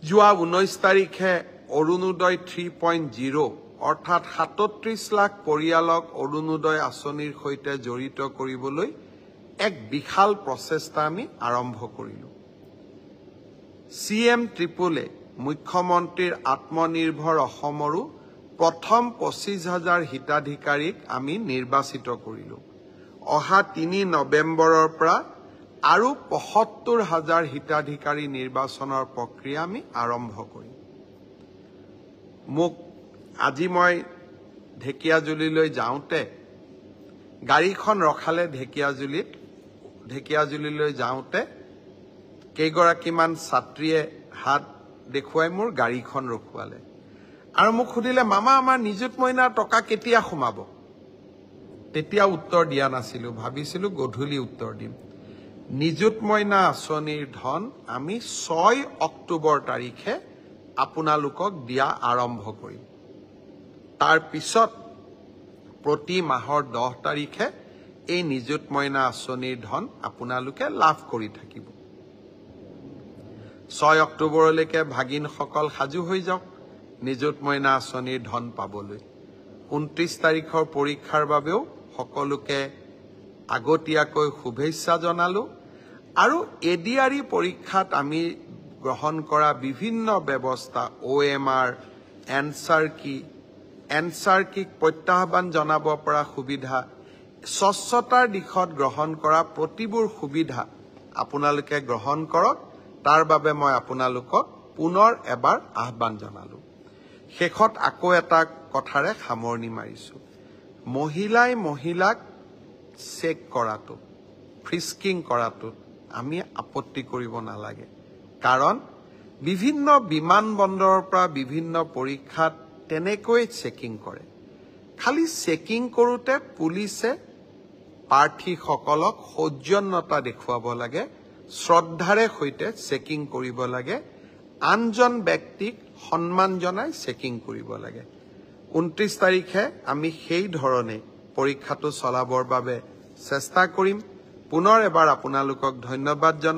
যোৱা 19 তাৰিখে অৰুণোদয় 3.0 অৰ্থাৎ 37 লাখ পৰিয়ালক অৰুণোদয় আঁচনিৰ সৈতে জড়িত কৰিবলৈ এক বিশাল প্ৰচেষ্টা আমি আৰম্ভ কৰিলোঁ। CM ট্ৰিপলে মুখ্যমন্ত্ৰীৰ আত্মনিৰ্ভৰ অসমৰো প্ৰথম 25,000 হিতাধিকাৰীক আমি নিৰ্বাচিত কৰিলোঁ। অহা 3 নৱেম্বৰৰ পৰা আৰু 75,000 হিতাধিকাৰী নিৰ্বাচনৰ প্ৰক্ৰিয়া আমি আৰম্ভ কৰিম। মোক আজি মই ঢেকিয়াজুলিলৈ যাওঁতে গাড়ীখন ৰখালে ঢেকিয়াজুলিলৈ যাওঁতে কেইগৰাকীমান ছাত্ৰীয়ে হাত দেখুৱাই মোৰ গাড়ীখন ৰখুৱালে আৰু মোক সুধিলে, মামা আমাৰ নিযুত মইনাৰ টকা কেতিয়া সোমাব? তেতিয়া উত্তৰ দিয়া নাছিলোঁ, ভাবিছিলোঁ গধূলি উত্তৰ দিম। নিযুত মইনা আঁচনিৰ ধন আমি 6 অক্টোবৰ তাৰিখে আপোনালোকক দিয়া আৰম্ভ কৰিম। তাৰ পিছত প্ৰতি মাহৰ 10 তাৰিখে এই নিযুত মইনা আঁচনিৰ ধন আপোনালোকে লাভ কৰি থাকিব। 6 অক্টোবৰলৈকে ভাগিনসকল সাজু হৈ যাওক নিযুত মইনা আঁচনিৰ ধন পাবলৈ। 29 তাৰিখৰ পৰীক্ষাৰ বাবেও সকলোকে আগতীয়াকৈ শুভেচ্ছা জনালোঁ আৰু ADRE পৰীক্ষাত আমি গ্ৰহণ কৰা বিভিন্ন ব্যৱস্থা OMR, এনচাৰ কি প্ৰত্যাহ্বান জনাব পৰা সুবিধা, স্বচ্ছতাৰ দিশত গ্ৰহণ কৰা প্ৰতিবোৰ সুবিধা আপোনালোকে গ্ৰহণ কৰক, তাৰ বাবে মই আপোনালোকক পুনৰ এবাৰ আহ্বান জনালোঁ। শেষত আকৌ এটা কথাৰে সামৰণি মাৰিছোঁ। মহিলাক চেক কৰাটো, ফ্ৰিস্কিং কৰাটোত আমি আপত্তি কৰিব নালাগে, কাৰণ বিভিন্ন বিমানবন্দৰৰ পৰা বিভিন্ন পৰীক্ষাত তেনেকৈ চেকিং কৰে। খালি চেকিং কৰোঁতে পুলিচে প্ৰাৰ্থীসকলক সৌজন্যতা দেখুৱাব লাগে, শ্ৰদ্ধাৰে সৈতে চেকিং কৰিব লাগে, আনজন ব্যক্তিক সন্মান জনাই চেকিং কৰিব লাগে। 29 তাৰিখে আমি সেই ধৰণে পৰীক্ষাটো চলাবৰ বাবে চেষ্টা কৰিম। পুনৰ এবাৰ আপোনালোকক ধন্যবাদ জনাই